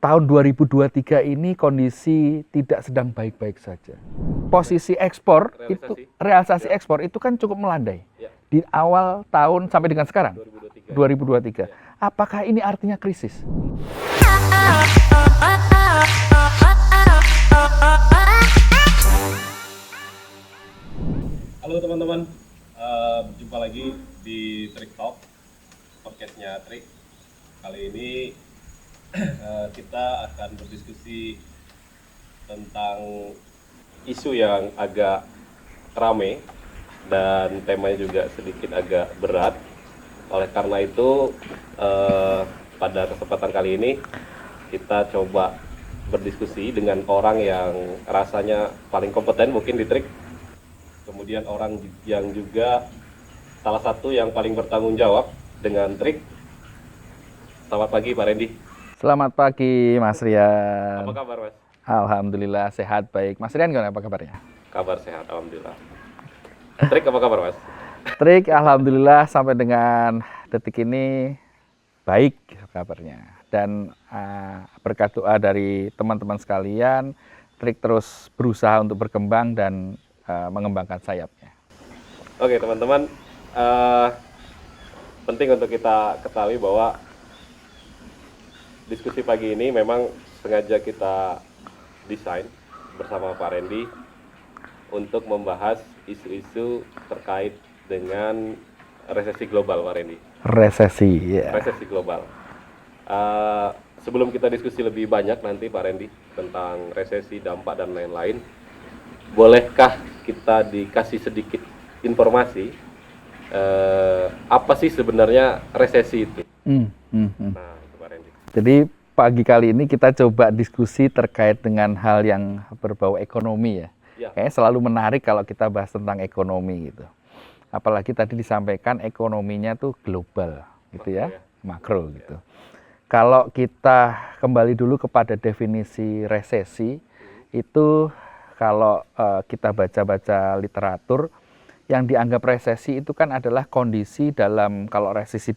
tahun 2023 ini kondisi tidak sedang baik-baik saja. Posisi ekspor realisasi ekspor itu kan cukup melandai di awal tahun sampai dengan sekarang 2023. Apakah ini artinya krisis? Halo teman-teman, berjumpa lagi di Trik Talk, podcastnya Trik. Kali ini kita akan berdiskusi tentang isu yang agak rame dan temanya juga sedikit agak berat. Oleh karena itu, pada kesempatan kali ini kita coba berdiskusi dengan orang yang rasanya paling kompeten mungkin di Trik. Kemudian orang yang juga salah satu yang paling bertanggung jawab dengan Trik. Selamat pagi Pak Randy. Selamat pagi Mas Rian. Apa kabar Mas? Alhamdulillah sehat baik. Mas Rian gimana apa kabarnya? Kabar sehat, alhamdulillah. Trik apa kabar Mas? Trik alhamdulillah sampai dengan detik ini baik kabarnya. Dan berkat doa dari teman-teman sekalian, Trik terus berusaha untuk berkembang dan mengembangkan sayapnya. Oke teman-teman, penting untuk kita ketahui bahwa diskusi pagi ini memang sengaja kita desain bersama Pak Randy untuk membahas isu-isu terkait dengan resesi global, Pak Randy. Resesi, ya. Resesi global. Sebelum kita diskusi lebih banyak nanti Pak Randy tentang resesi, dampak dan lain-lain, bolehkah kita dikasih sedikit informasi apa sih sebenarnya resesi itu? Nah, itu Pak Randy. Jadi pagi kali ini kita coba diskusi terkait dengan hal yang berbau ekonomi ya. Kayaknya selalu menarik kalau kita bahas tentang ekonomi gitu. Apalagi tadi disampaikan ekonominya tuh global gitu ya, makro gitu. Kalau kita kembali dulu kepada definisi resesi, itu kalau kita baca-baca literatur, yang dianggap resesi itu kan adalah kondisi dalam, kalau resesi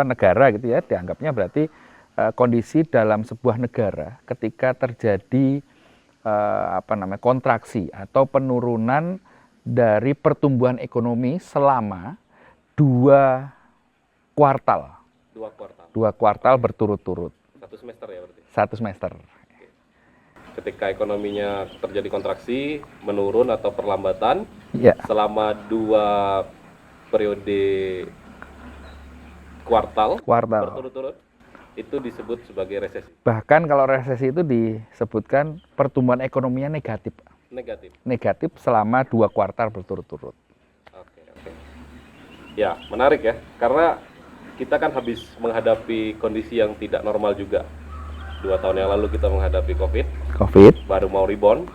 negara gitu ya, dianggapnya berarti kondisi dalam sebuah negara ketika terjadi kontraksi atau penurunan dari pertumbuhan ekonomi selama dua kuartal berturut-turut. Satu semester ya berarti? Satu semester. Ketika ekonominya terjadi kontraksi, menurun atau perlambatan selama dua periode kuartal berturut-turut, itu disebut sebagai resesi. Bahkan kalau resesi itu disebutkan pertumbuhan ekonominya negatif. Negatif selama dua kuartal berturut-turut. Oke. Ya, menarik ya, karena kita kan habis menghadapi kondisi yang tidak normal juga. 2 tahun yang lalu kita menghadapi COVID, baru mau rebound,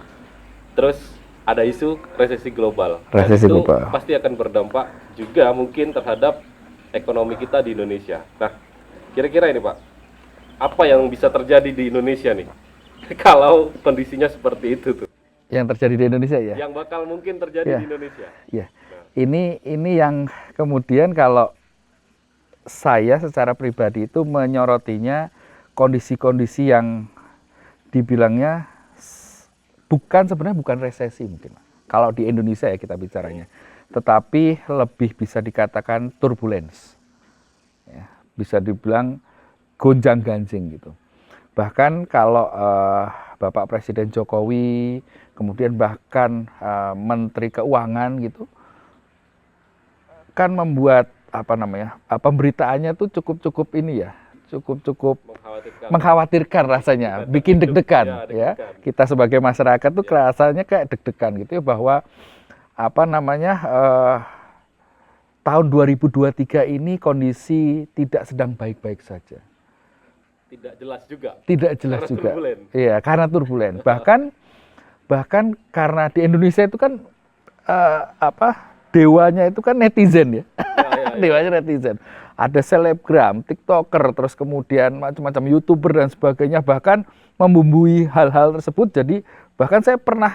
terus ada isu resesi global. Resesi itu global pasti akan berdampak juga mungkin terhadap ekonomi kita di Indonesia. Nah, kira-kira ini Pak, apa yang bisa terjadi di Indonesia nih kalau kondisinya seperti itu tuh? Yang terjadi di Indonesia ya? Yang bakal mungkin terjadi di Indonesia. Ya. Nah. Ini yang kemudian kalau saya secara pribadi itu menyorotinya kondisi-kondisi yang dibilangnya sebenarnya bukan resesi mungkin. Kalau di Indonesia ya kita bicaranya. Tetapi lebih bisa dikatakan turbulence. Ya, bisa dibilang gonjang-ganjing gitu. Bahkan kalau Bapak Presiden Jokowi, kemudian bahkan Menteri Keuangan gitu, kan membuat pemberitaannya tuh cukup ini ya, cukup mengkhawatirkan rasanya, bikin deg-degan ya. Kita sebagai masyarakat tuh rasanya kayak deg-degan gitu ya, bahwa tahun 2023 ini kondisi tidak sedang baik-baik saja. Tidak jelas juga. Iya, karena turbulen. Bahkan karena di Indonesia itu kan dewanya itu kan netizen ya. Dewanya netizen. Ada selebgram, TikToker, terus kemudian macam-macam YouTuber dan sebagainya, bahkan membumbui hal-hal tersebut. Jadi bahkan saya pernah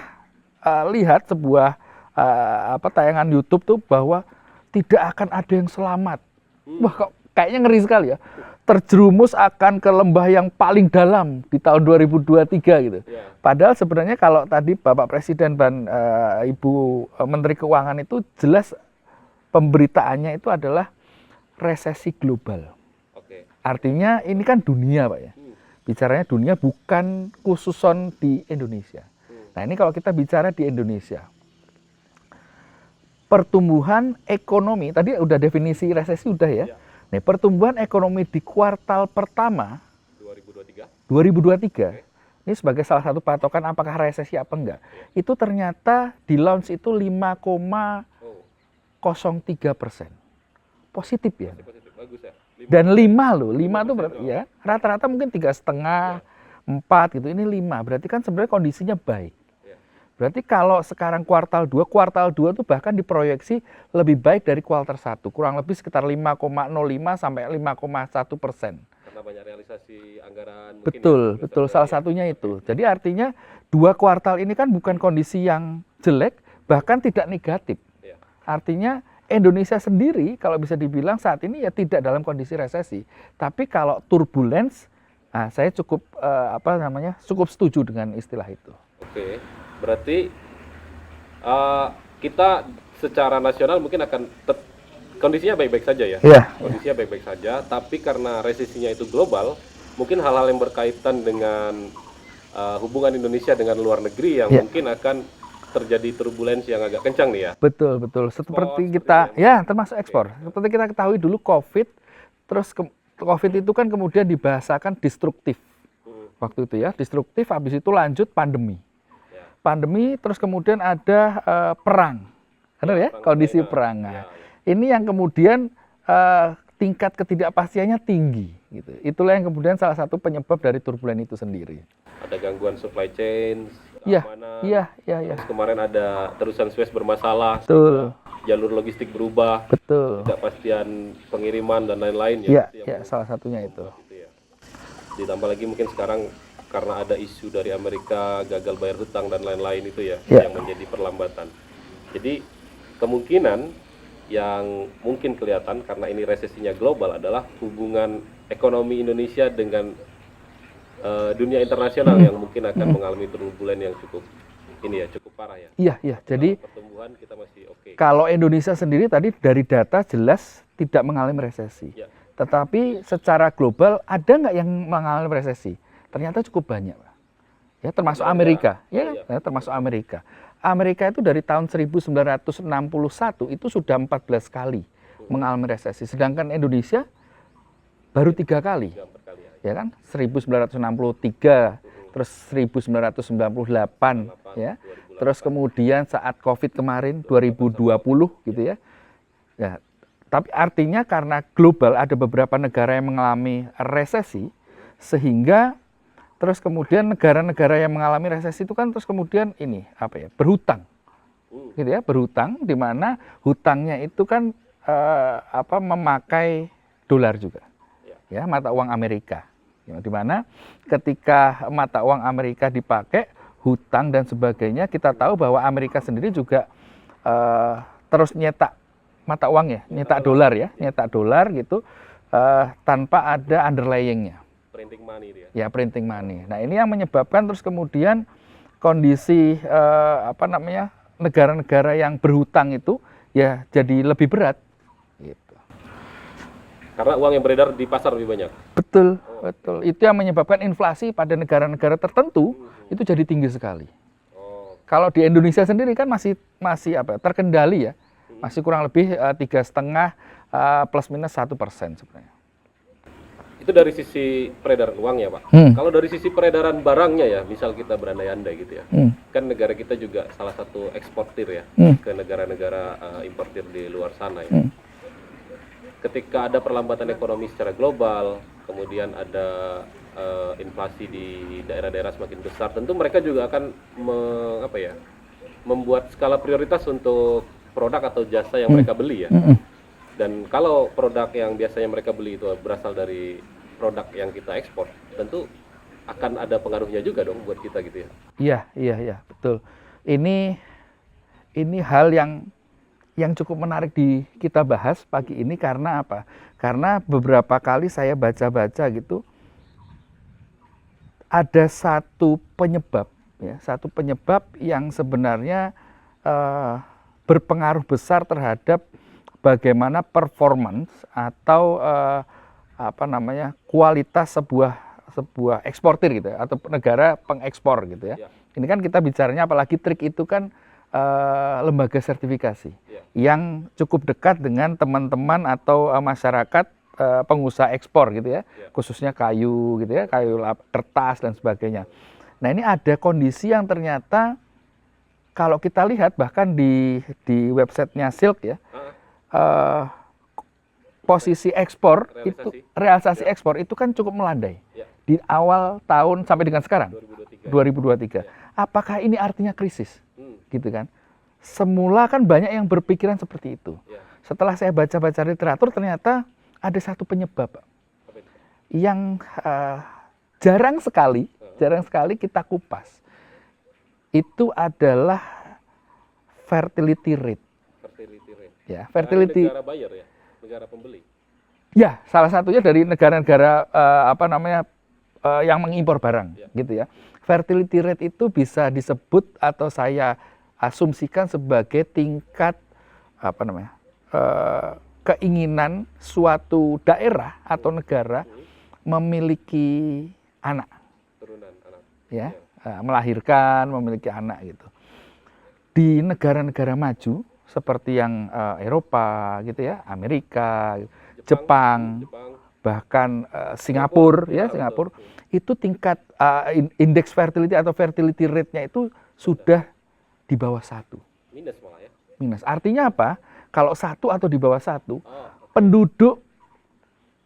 lihat sebuah tayangan YouTube tuh bahwa tidak akan ada yang selamat. Wah, kok kayaknya ngeri sekali ya. terjerumus akan ke lembah yang paling dalam di tahun 2023 gitu. Padahal sebenarnya kalau tadi Bapak Presiden dan Ibu Menteri Keuangan itu jelas pemberitaannya itu adalah resesi global. Artinya ini kan dunia, Pak ya. Bicaranya dunia, bukan khususon di Indonesia. Nah, ini kalau kita bicara di Indonesia, pertumbuhan ekonomi, tadi udah definisi resesi udah ya. Nih, pertumbuhan ekonomi di kuartal pertama 2023 ini sebagai salah satu patokan apakah resesi apa enggak. Itu ternyata di launch itu 5,03%. Positif ya. Bagus ya. Dan 5 loh, 5 itu ya rata-rata mungkin 3,5, 4 gitu. Ini 5, berarti kan sebenarnya kondisinya baik. Berarti kalau sekarang kuartal 2 itu bahkan diproyeksi lebih baik dari kuartal 1, kurang lebih sekitar 5,05 sampai 5,1%. Karena banyak realisasi anggaran. Betul, betul. Salah satunya itu. Jadi artinya 2 kuartal ini kan bukan kondisi yang jelek, bahkan tidak negatif. Artinya Indonesia sendiri kalau bisa dibilang saat ini ya tidak dalam kondisi resesi, tapi kalau turbulence, saya cukup cukup setuju dengan istilah itu. Oke, berarti kita secara nasional mungkin akan kondisinya baik-baik saja ya. Kondisinya baik-baik saja, tapi karena resesinya itu global, mungkin hal-hal yang berkaitan dengan hubungan Indonesia dengan luar negeri yang mungkin akan terjadi turbulensi yang agak kencang nih ya. Betul, betul. Seperti kita, ya termasuk ekspor. Seperti kita ketahui dulu COVID, terus COVID itu kan kemudian dibahasakan destruktif. Waktu itu ya, destruktif, habis itu lanjut pandemi. Pandemi, terus kemudian ada perang. Benar ya, kondisi perang. Nah, ini yang kemudian tingkat ketidakpastiannya tinggi. Gitu. Itulah yang kemudian salah satu penyebab dari turbulen itu sendiri. Ada gangguan supply chain, keamanan. Terus kemarin ada terusan Suez bermasalah. Betul. Jalur logistik berubah. Betul. Ketidakpastian pengiriman dan lain-lain ya. Iya, salah satunya itu. Ditambah lagi mungkin sekarang karena ada isu dari Amerika gagal bayar hutang dan lain-lain itu ya, yang menjadi perlambatan. Jadi kemungkinan yang mungkin kelihatan karena ini resesinya global adalah hubungan ekonomi Indonesia dengan dunia internasional yang mungkin akan mengalami turbulen yang cukup parah ya. Iya. Jadi pertumbuhan kita masih oke. Kalau Indonesia sendiri tadi dari data jelas tidak mengalami resesi. Tetapi secara global ada nggak yang mengalami resesi? Ternyata cukup banyak, Pak. Ya, termasuk Amerika. Termasuk Amerika. Amerika itu dari tahun 1961 itu sudah 14 kali mengalami resesi. Sedangkan Indonesia baru 3 kali. Ya kan? 1963, terus 1998 ya. Terus kemudian saat Covid kemarin 2020 gitu ya. Ya, tapi artinya karena global ada beberapa negara yang mengalami resesi sehingga terus kemudian negara-negara yang mengalami resesi itu kan terus kemudian berhutang. Gitu ya, berhutang di mana hutangnya itu kan memakai dolar juga. Ya, mata uang Amerika. Di mana ketika mata uang Amerika dipakai, hutang dan sebagainya, kita tahu bahwa Amerika sendiri juga terus nyetak mata uang ya, nyetak dolar gitu tanpa ada underlyingnya. Printing money dia. Ya, printing money. Nah, ini yang menyebabkan terus kemudian kondisi negara-negara yang berhutang itu ya jadi lebih berat. Gitu. Karena uang yang beredar di pasar lebih banyak. Betul. Itu yang menyebabkan inflasi pada negara-negara tertentu itu jadi tinggi sekali. Kalau di Indonesia sendiri kan masih terkendali ya, masih kurang lebih 3,5 plus minus 1% sebenarnya. Itu dari sisi peredaran uang ya, Pak. Kalau dari sisi peredaran barangnya ya, misal kita berandai-andai gitu ya, kan negara kita juga salah satu eksportir ya ke negara-negara importir di luar sana ya. Ketika ada perlambatan ekonomi secara global, kemudian ada inflasi di daerah-daerah semakin besar, tentu mereka juga akan membuat skala prioritas untuk produk atau jasa yang mereka beli ya. Dan kalau produk yang biasanya mereka beli itu berasal dari produk yang kita ekspor, tentu akan ada pengaruhnya juga dong buat kita gitu ya. Iya, betul. Ini hal yang yang cukup menarik kita bahas pagi ini karena apa? Karena beberapa kali saya baca-baca gitu, ada satu penyebab yang sebenarnya berpengaruh besar terhadap bagaimana performance atau kualitas sebuah eksportir gitu ya, atau negara pengekspor gitu ya. Ini kan kita bicaranya apalagi TRIC itu kan lembaga sertifikasi yang cukup dekat dengan teman-teman atau masyarakat pengusaha ekspor gitu ya, khususnya kayu gitu ya, kayu kertas dan sebagainya. Nah ini ada kondisi yang ternyata kalau kita lihat bahkan di websitenya Silk ya, posisi ekspor realisasi ekspor itu kan cukup melandai di awal tahun sampai dengan sekarang 2023. Apakah ini artinya krisis? Gitu kan? Semula kan banyak yang berpikiran seperti itu. Setelah saya baca-baca literatur ternyata ada satu penyebab yang jarang sekali kita kupas. Itu adalah fertility rate. Ya, fertility. Negara buyer ya, negara pembeli. Ya, salah satunya dari negara-negara yang mengimpor barang, gitu ya. Fertility rate itu bisa disebut atau saya asumsikan sebagai tingkat keinginan suatu daerah atau negara memiliki anak, turunan anak, ya, melahirkan, memiliki anak gitu. Di negara-negara maju seperti yang Eropa gitu ya, Amerika, Jepang, bahkan Singapura ya, Singapura itu tingkat indeks fertility atau fertility rate-nya itu sudah di bawah 1. Minus malah ya. Minus. Artinya apa? Kalau 1 atau di bawah 1, penduduk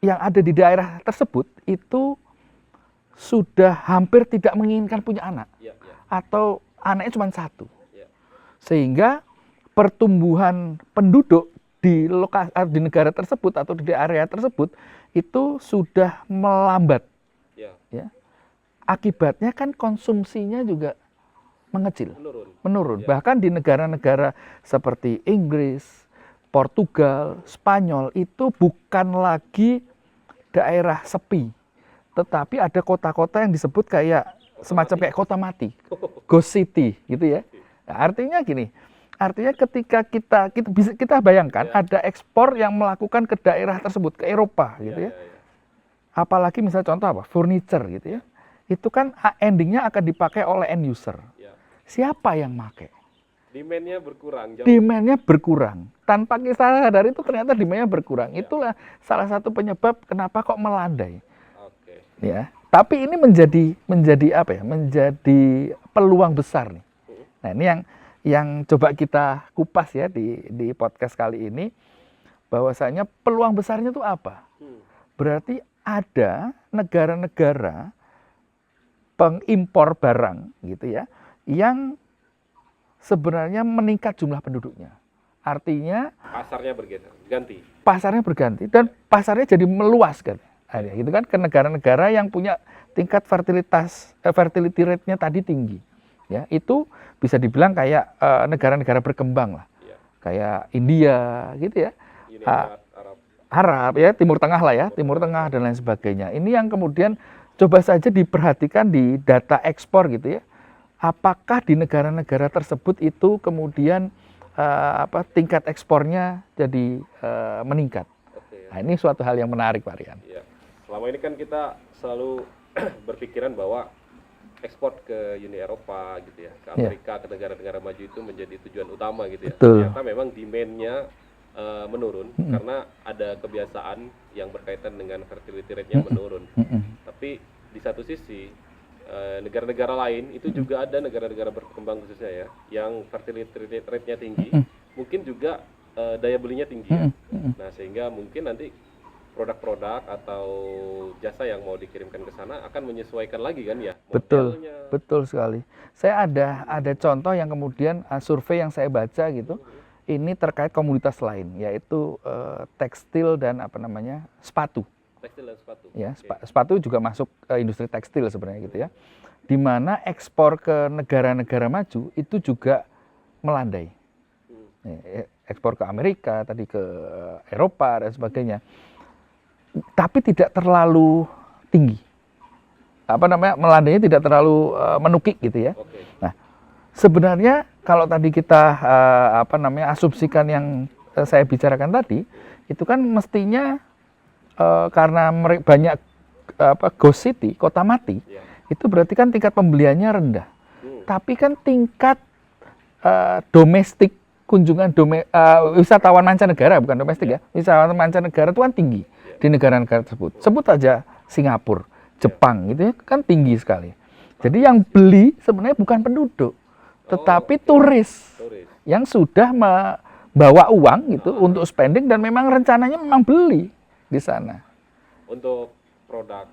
yang ada di daerah tersebut itu sudah hampir tidak menginginkan punya anak. Atau anaknya cuma 1. Sehingga pertumbuhan penduduk di negara tersebut atau di area tersebut itu sudah melambat. Ya. Akibatnya kan konsumsinya juga mengecil, menurun. Bahkan di negara-negara seperti Inggris, Portugal, Spanyol itu bukan lagi daerah sepi, tetapi ada kota-kota yang disebut kayak semacam kayak kota mati, ghost city gitu ya. Nah, artinya gini, ketika kita bayangkan ada ekspor yang melakukan ke daerah tersebut, ke Eropa gitu ya. Apalagi misalnya contoh apa, furniture gitu ya, itu kan endingnya akan dipakai oleh end user. Siapa yang pakai? Demand-nya berkurang. Demand-nya berkurang. Tanpa kita sadari itu ternyata demand-nya berkurang. Itulah salah satu penyebab kenapa kok melandai. Ya, tapi ini menjadi apa ya? Menjadi peluang besar nih. Nah, ini yang coba kita kupas ya di podcast kali ini, bahwasanya peluang besarnya itu apa? Berarti ada negara-negara pengimpor barang gitu ya, yang sebenarnya meningkat jumlah penduduknya. Artinya pasarnya berganti. Pasarnya berganti dan pasarnya jadi meluas kan. Gitu kan, ke negara-negara yang punya tingkat fertility rate-nya tadi tinggi. Ya, itu bisa dibilang kayak negara-negara berkembang lah. Kayak India gitu ya. Arab ya, Timur Tengah lah ya, Timur Tengah dan lain sebagainya. Ini yang kemudian coba saja diperhatikan di data ekspor gitu ya. Apakah di negara-negara tersebut itu kemudian tingkat ekspornya jadi meningkat. Nah, ini suatu hal yang menarik, Pak Rian. Ya. Selama ini kan kita selalu berpikiran bahwa ekspor ke Uni Eropa gitu ya, ke Amerika, ke negara-negara maju itu menjadi tujuan utama gitu ya. Betul. Ternyata memang demand-nya menurun karena ada kebiasaan yang berkaitan dengan fertility rate-nya menurun. Tapi di satu sisi negara-negara lain itu juga ada negara-negara berkembang khususnya ya, yang fertility rate-nya tinggi, mungkin juga daya belinya tinggi ya. Nah, sehingga mungkin nanti produk-produk atau jasa yang mau dikirimkan ke sana akan menyesuaikan lagi kan ya modelnya. Betul sekali. Saya ada contoh yang kemudian survei yang saya baca gitu. Ini terkait komoditas lain, yaitu tekstil dan sepatu. Tekstil dan sepatu. Ya, sepatu juga masuk industri tekstil sebenarnya gitu ya. Di mana ekspor ke negara-negara maju itu juga melandai. ekspor ke Amerika, tadi ke Eropa dan sebagainya. Tapi tidak terlalu tinggi. Melandainya tidak terlalu menukik gitu ya. Nah, sebenarnya kalau tadi kita asumsikan yang saya bicarakan tadi, itu kan mestinya karena banyak ghost city, kota mati, itu berarti kan tingkat pembeliannya rendah. Tapi kan tingkat domestik kunjungan wisatawan mancanegara, bukan domestik ya, wisatawan mancanegara itu kan tinggi di negara-negara tersebut. Sebut aja Singapura, Jepang, gitu ya, kan tinggi sekali. Jadi yang beli sebenarnya bukan penduduk, tetapi turis yang sudah bawa uang gitu untuk spending dan memang rencananya memang beli di sana. Untuk produk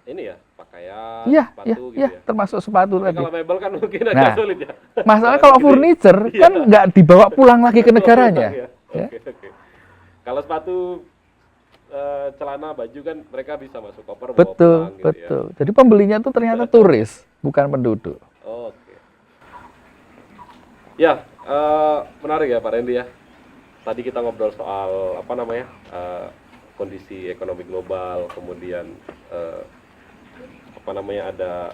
ini ya, pakaian, sepatu gitu ya. Termasuk sepatu tadi. Kalau mebel kan mungkin agak sulit ya. Masalah kalau furniture kan nggak dibawa pulang lagi ke negaranya. Oke. Kalau sepatu, celana, baju kan mereka bisa masuk koper bawa pulang gitu. Betul. Jadi pembelinya tuh ternyata turis, bukan penduduk. Oke. Ya, menarik ya Pak Randy ya. Tadi kita ngobrol soal kondisi ekonomi global, kemudian ada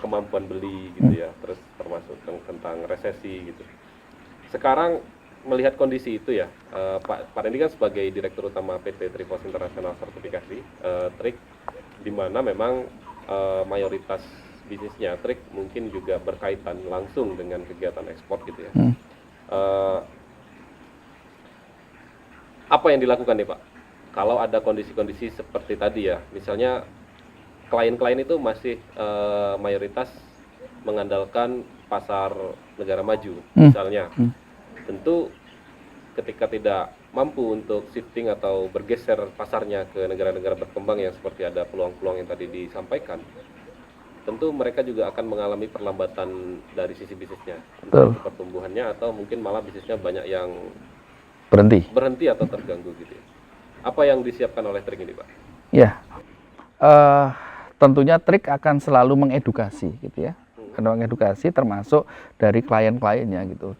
kemampuan beli gitu ya, terus termasuk tentang resesi gitu. Sekarang melihat kondisi itu ya, Pak Randy kan sebagai Direktur Utama PT Tripos International Sertifikasi, TRIC, di mana memang mayoritas bisnisnya TRIC mungkin juga berkaitan langsung dengan kegiatan ekspor gitu ya. Apa yang dilakukan nih Pak? Kalau ada kondisi-kondisi seperti tadi ya, misalnya klien-klien itu masih mayoritas mengandalkan pasar negara maju, misalnya. Tentu ketika tidak mampu untuk shifting atau bergeser pasarnya ke negara-negara berkembang yang seperti ada peluang-peluang yang tadi disampaikan, tentu mereka juga akan mengalami perlambatan dari sisi bisnisnya, entah itu pertumbuhannya atau mungkin malah bisnisnya banyak yang berhenti atau terganggu gitu ya. Apa yang disiapkan oleh TRIC ini Pak? Ya, tentunya TRIC akan selalu mengedukasi gitu ya, mengedukasi termasuk dari klien-kliennya gitu.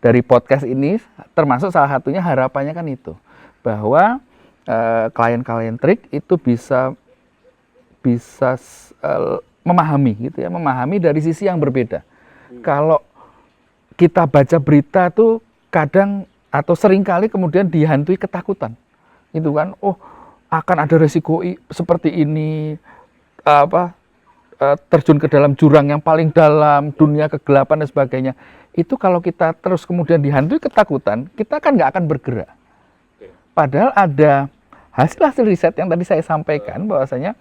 Dari podcast ini termasuk salah satunya harapannya kan itu, bahwa klien-klien TRIC itu bisa memahami gitu ya, memahami dari sisi yang berbeda. Kalau kita baca berita tuh kadang atau seringkali kemudian dihantui ketakutan, itu kan, akan ada resiko seperti ini, terjun ke dalam jurang yang paling dalam, dunia kegelapan dan sebagainya. Itu kalau kita terus kemudian dihantui ketakutan, kita kan nggak akan bergerak. Padahal ada hasil riset yang tadi saya sampaikan, bahwasanya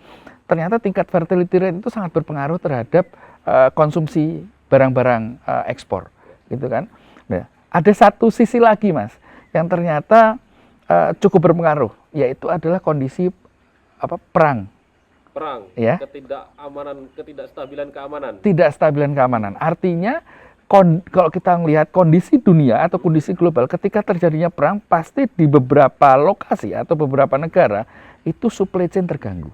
ternyata tingkat fertility rate itu sangat berpengaruh terhadap konsumsi barang-barang ekspor, gitu kan. Nah, ada satu sisi lagi Mas, yang ternyata cukup berpengaruh, yaitu adalah kondisi perang, ya. Ketidakstabilan keamanan. Artinya kalau kita melihat kondisi dunia atau kondisi global, ketika terjadinya perang, pasti di beberapa lokasi atau beberapa negara itu supply chain terganggu.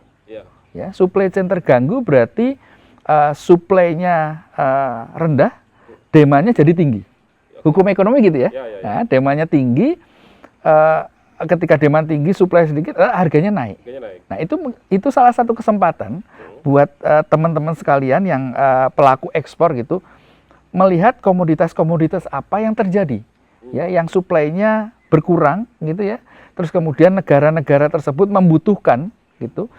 Ya, supply chain terganggu berarti supply-nya rendah, demandnya jadi tinggi. Hukum ekonomi gitu ya. Nah, demandnya tinggi, ketika demand tinggi, supply sedikit, harganya naik. Nah, itu salah satu kesempatan buat teman-teman sekalian yang pelaku ekspor gitu, melihat komoditas-komoditas apa yang terjadi, ya, yang supply-nya berkurang gitu ya. Terus kemudian negara-negara tersebut membutuhkan gitu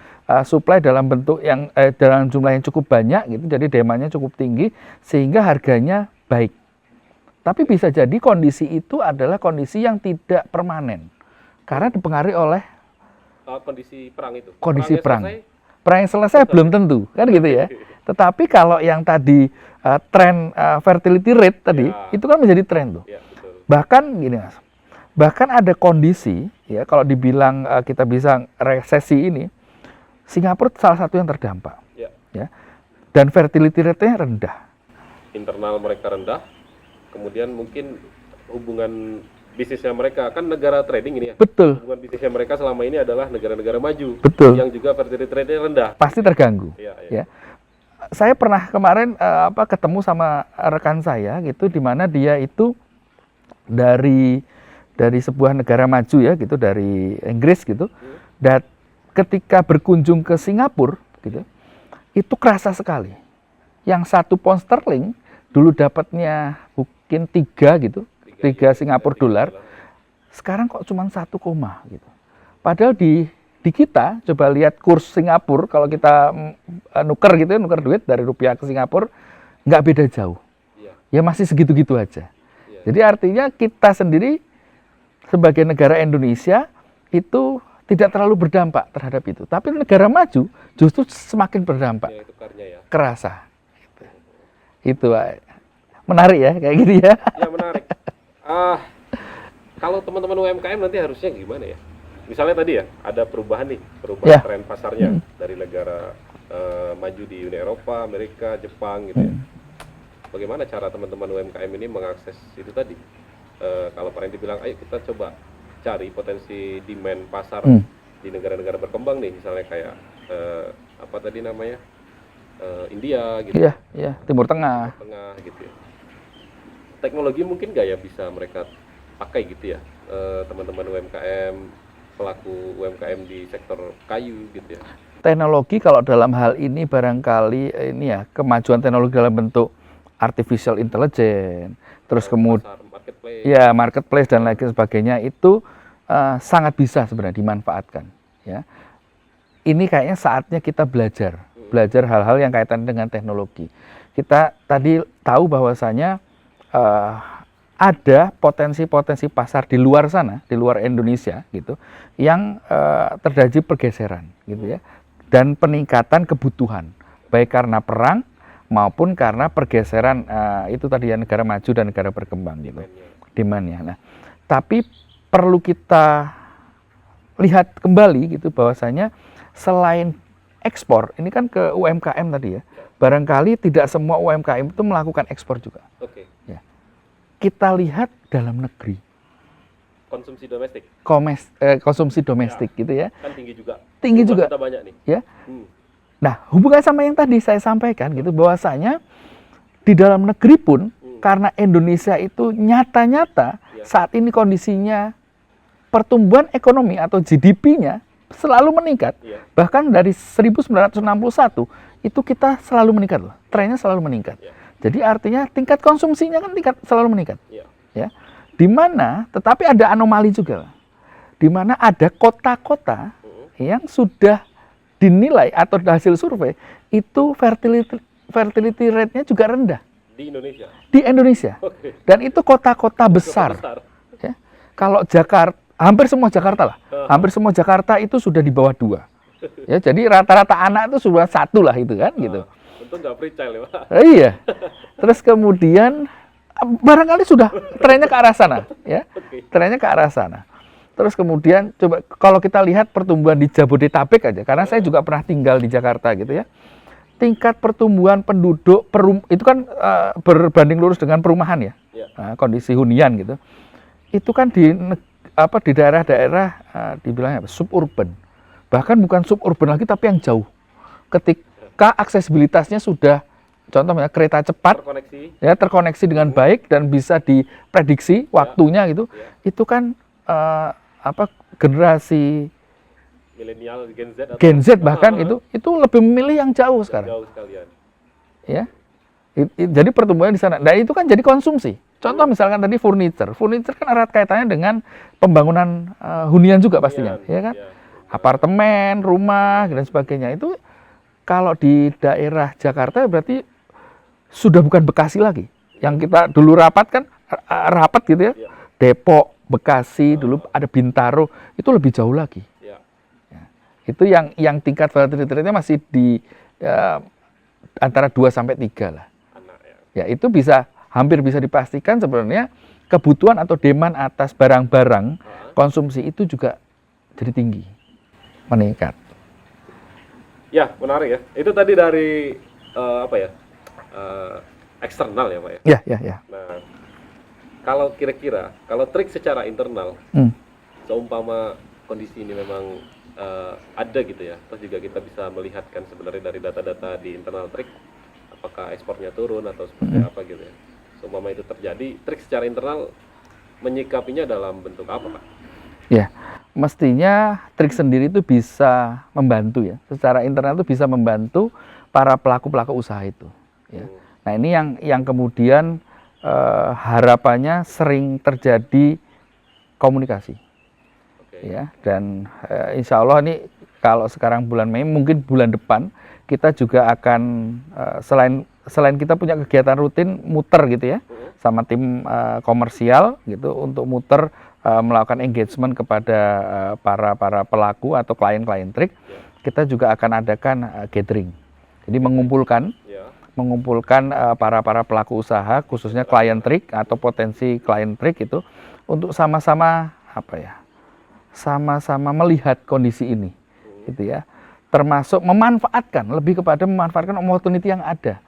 supply dalam bentuk yang dalam jumlah yang cukup banyak gitu, jadi demandnya cukup tinggi sehingga harganya baik. Tapi bisa jadi kondisi itu adalah kondisi yang tidak permanen karena dipengaruhi oleh kondisi perang itu. Kondisi perang. Perang yang selesai belum tentu, kan gitu ya. Tetapi kalau yang tadi tren fertility rate tadi itu kan menjadi tren tuh. Bahkan gini Mas. Bahkan ada kondisi ya, kalau dibilang kita bisa resesi ini, Singapura salah satu yang terdampak. Ya. Dan fertility rate-nya rendah. Internal mereka rendah. Kemudian mungkin hubungan bisnisnya mereka, kan negara trading ini ya. Betul. Hubungan bisnisnya mereka selama ini adalah negara-negara maju. Betul. Yang juga fertility rate-nya rendah. Pasti terganggu. Ya. Saya pernah kemarin ketemu sama rekan saya gitu, di mana dia itu dari sebuah negara maju ya gitu, dari Inggris gitu. Dan ketika berkunjung ke Singapura gitu, itu kerasa sekali. Yang 1 pound sterling dulu dapatnya mungkin 3 gitu, 3 Singapura dolar. Sekarang kok cuma 1, gitu. Padahal di kita coba lihat kurs Singapura, kalau kita nuker gitu, nuker duit dari rupiah ke Singapura, nggak beda jauh. Ya masih segitu-gitu aja. Jadi artinya kita sendiri sebagai negara Indonesia itu tidak terlalu berdampak terhadap itu. Tapi negara maju justru semakin berdampak. Ya, itu ya. Kerasa. Itu menarik ya kayak gitu ya. Ya menarik. Kalau teman-teman UMKM nanti harusnya gimana ya? Misalnya tadi ya ada perubahan tren pasarnya dari negara maju di Uni Eropa, Amerika, Jepang gitu ya. Bagaimana cara teman-teman UMKM ini mengakses itu tadi? Kalau Pak Randy bilang, ayo kita coba cari potensi demand pasar di negara-negara berkembang nih, misalnya kayak apa tadi namanya India gitu. Iya, Timur Tengah gitu ya. Teknologi mungkin nggak ya bisa mereka pakai gitu ya, teman-teman UMKM, pelaku UMKM di sektor kayu gitu ya. Teknologi kalau dalam hal ini barangkali ini ya, kemajuan teknologi dalam bentuk artificial intelligence, terus kemudian marketplace dan lain sebagainya itu sangat bisa sebenarnya dimanfaatkan ya. Ini kayaknya saatnya kita belajar hal-hal yang kaitan dengan teknologi. Kita tadi tahu bahwasanya ada potensi-potensi pasar di luar sana, di luar Indonesia gitu, yang terjadi pergeseran gitu ya, dan peningkatan kebutuhan baik karena perang maupun karena pergeseran itu tadi ya, negara maju dan negara berkembang gitu, demand-nya. Nah, tapi perlu kita lihat kembali gitu bahwasanya selain ekspor, ini kan ke UMKM tadi ya, barangkali tidak semua UMKM itu melakukan ekspor juga. Ya. Kita lihat dalam negeri. Konsumsi domestik. Konsumsi domestik gitu ya. Kan tinggi juga. Tinggi juga. Kita banyak nih. Ya. Nah, hubungan sama yang tadi saya sampaikan gitu, bahwasanya di dalam negeri pun karena Indonesia itu nyata-nyata saat ini kondisinya pertumbuhan ekonomi atau GDP-nya selalu meningkat. Bahkan dari 1961 itu kita selalu meningkat loh. Trennya selalu meningkat. Jadi artinya tingkat konsumsinya kan selalu meningkat. Ya. Di mana tetapi ada anomali juga. Di mana ada kota-kota yang sudah dinilai atau hasil survei itu fertility rate-nya juga rendah. Di Indonesia? Di Indonesia. Dan itu kota-kota besar. Ya. Kalau Jakarta, hampir semua Jakarta lah. Hampir semua Jakarta itu sudah di bawah 2. Ya, jadi rata-rata anak itu sudah 1 lah itu kan gitu. Untung nggak free child ya Pak. Iya. Terus kemudian barangkali sudah trennya ke arah sana. Ya. Trennya ke arah sana. Terus kemudian coba kalau kita lihat pertumbuhan di Jabodetabek aja, karena saya juga pernah tinggal di Jakarta gitu ya. Tingkat pertumbuhan penduduk itu kan berbanding lurus dengan perumahan ya. Kondisi hunian gitu. Itu kan di daerah-daerah dibilangnya suburban. Bahkan bukan suburban lagi tapi yang jauh. Ketika aksesibilitasnya sudah contohnya kereta cepat terkoneksi dengan baik dan bisa diprediksi waktunya gitu. Itu kan generasi milenial Gen Z bahkan itu lebih memilih yang jauh sekarang. Jauh sekalian. Ya. Jadi pertumbuhan di sana. Dan itu kan jadi konsumsi. Contoh misalkan tadi furniture kan erat kaitannya dengan pembangunan hunian juga pastinya, ya kan? Apartemen, rumah dan sebagainya. Itu kalau di daerah Jakarta berarti sudah bukan Bekasi lagi. Yang kita dulu rapat gitu ya. Depok, Bekasi, dulu ada Bintaro, itu lebih jauh lagi. Ya. Itu yang tingkat fertility rate-nya masih di antara 2 sampai 3 lah. Ya, itu hampir bisa dipastikan sebenarnya kebutuhan atau demand atas barang-barang konsumsi itu juga jadi tinggi, meningkat. Ya, menarik ya. Itu tadi dari eksternal ya Pak ya? Ya. Nah, kalau kira-kira, kalau trik secara internal, seumpama kondisi ini memang ada gitu ya, terus juga kita bisa melihatkan sebenarnya dari data-data di internal trik, apakah ekspornya turun atau seperti apa gitu ya. Seumpama itu terjadi, trik secara internal menyikapinya dalam bentuk apa, Pak? Ya, mestinya trik sendiri itu bisa membantu ya. Secara internal itu bisa membantu para pelaku-pelaku usaha itu. Ya. Nah ini yang kemudian harapannya sering terjadi komunikasi. Ya, dan insya Allah ini kalau sekarang bulan Mei, mungkin bulan depan kita juga akan selain kita punya kegiatan rutin muter gitu ya, sama tim komersial gitu untuk muter melakukan engagement kepada para pelaku atau klien-klien trik. Kita juga akan adakan gathering, jadi mengumpulkan para pelaku usaha khususnya klien trik atau potensi klien trik itu untuk sama-sama sama-sama melihat kondisi ini, gitu ya. Termasuk lebih kepada memanfaatkan opportunity yang ada.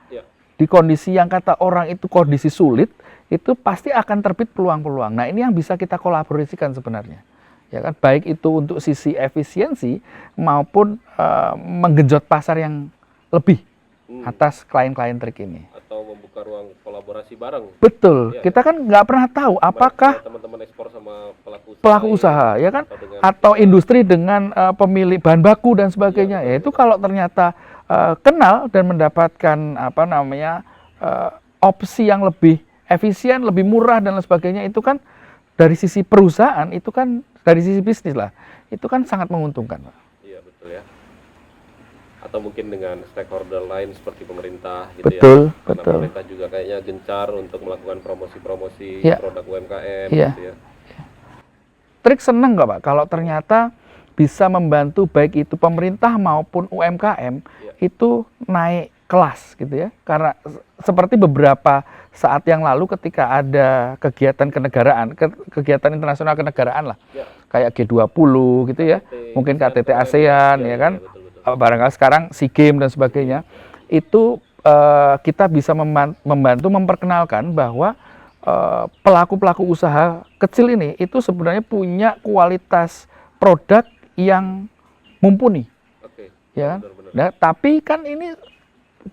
Di kondisi yang kata orang itu kondisi sulit, itu pasti akan terbit peluang-peluang. Nah ini yang bisa kita kolaborasikan sebenarnya, ya kan. Baik itu untuk sisi efisiensi maupun menggenjot pasar yang lebih atas klien-klien trik ini. Atau membuka ruang kolaborasi bareng. Betul. Ya, kita kan nggak pernah tahu apakah teman-teman ekspor sama pelaku usaha ya kan, atau industri dengan pemilik bahan baku dan sebagainya. Ya, itu kalau ternyata kenal dan mendapatkan opsi yang lebih efisien, lebih murah dan lain sebagainya, itu kan dari sisi perusahaan, itu kan dari sisi bisnis lah, itu kan sangat menguntungkan, Pak. Iya betul ya. Atau mungkin dengan stakeholder lain seperti pemerintah gitu betul, ya. Karena betul. pemerintah juga kayaknya gencar untuk melakukan promosi-promosi produk UMKM gitu ya. Trik seneng nggak Pak kalau ternyata bisa membantu baik itu pemerintah maupun UMKM itu naik kelas gitu ya. Karena seperti beberapa saat yang lalu ketika ada kegiatan kenegaraan, kegiatan internasional kenegaraan lah, kayak G20 gitu ya, mungkin KTT ASEAN ya kan. Barangkali sekarang SEA Games dan sebagainya, itu kita bisa membantu memperkenalkan bahwa pelaku-pelaku usaha kecil ini itu sebenarnya punya kualitas produk yang mumpuni. Ya, benar. Nah, tapi kan ini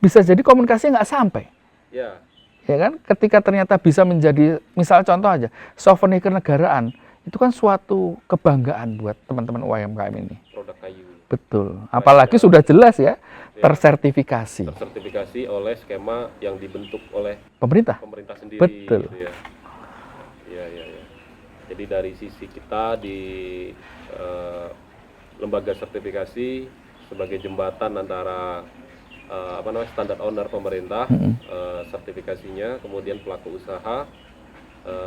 bisa jadi komunikasi nggak sampai. Ya kan, ketika ternyata bisa menjadi, misal contoh aja, souvenir kenegaraan, itu kan suatu kebanggaan buat teman-teman UMKM ini. Produk kayu. Betul. Apalagi sudah jelas ya, tersertifikasi. Tersertifikasi oleh skema yang dibentuk oleh pemerintah sendiri. Betul. Gitu ya. Ya. Jadi dari sisi kita di lembaga sertifikasi sebagai jembatan antara standar owner pemerintah, sertifikasinya, kemudian pelaku usaha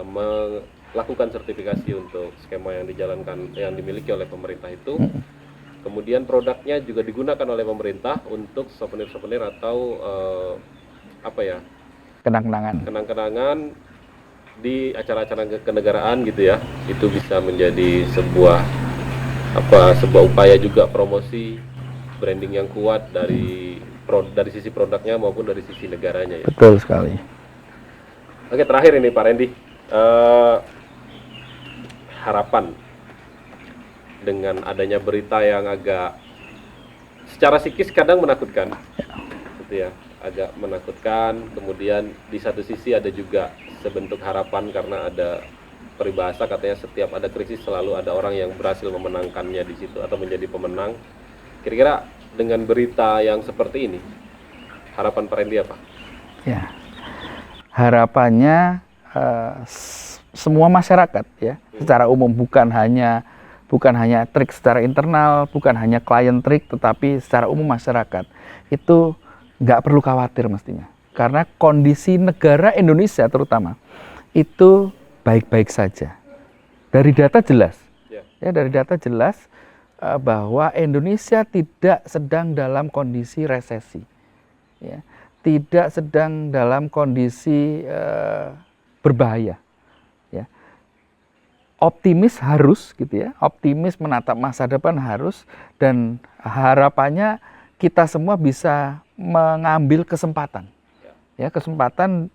melakukan sertifikasi untuk skema yang dijalankan, yang dimiliki oleh pemerintah itu. Kemudian produknya juga digunakan oleh pemerintah untuk souvenir-souvenir atau kenang-kenangan di acara-acara kenegaraan gitu ya. Itu bisa menjadi sebuah upaya juga promosi branding yang kuat dari sisi produknya maupun dari sisi negaranya ya. Betul sekali. Oke, terakhir ini Pak Randy, harapan dengan adanya berita yang agak secara psikis kadang menakutkan, gitu ya, agak menakutkan. Kemudian di satu sisi ada juga sebentuk harapan karena ada peribahasa katanya setiap ada krisis selalu ada orang yang berhasil memenangkannya di situ atau menjadi pemenang. Kira-kira dengan berita yang seperti ini, harapan Pak Randy apa? Ya, harapannya semua masyarakat ya, secara umum, bukan hanya trik secara internal, bukan hanya klien trik, tetapi secara umum masyarakat itu nggak perlu khawatir mestinya, karena kondisi negara Indonesia terutama itu baik-baik saja. Dari data jelas, bahwa Indonesia tidak sedang dalam kondisi resesi, ya, tidak sedang dalam kondisi berbahaya. Optimis harus gitu ya, optimis menatap masa depan harus, dan harapannya kita semua bisa mengambil kesempatan, ya, kesempatan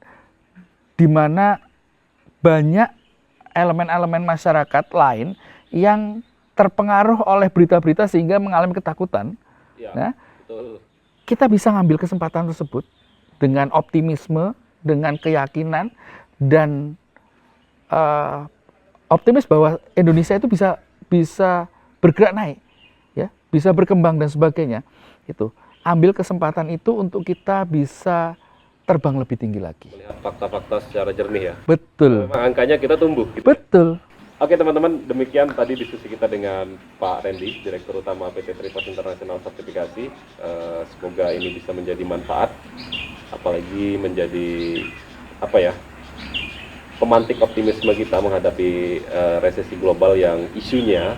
di mana banyak elemen-elemen masyarakat lain yang terpengaruh oleh berita-berita sehingga mengalami ketakutan. Nah, kita bisa ngambil kesempatan tersebut dengan optimisme, dengan keyakinan dan optimis bahwa Indonesia itu bisa bergerak naik, ya, bisa berkembang dan sebagainya. Itu ambil kesempatan itu untuk kita bisa terbang lebih tinggi lagi. Melihat fakta-fakta secara jernih ya. Betul. Memang angkanya kita tumbuh. Gitu. Betul. Oke teman-teman, demikian tadi diskusi kita dengan Pak Randy, Direktur Utama PT Tripas International Sertifikasi. Semoga ini bisa menjadi manfaat, apalagi menjadi pemantik optimisme kita menghadapi resesi global yang isunya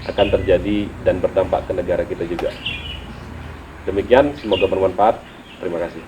akan terjadi dan berdampak ke negara kita juga. Demikian, semoga bermanfaat. Terima kasih.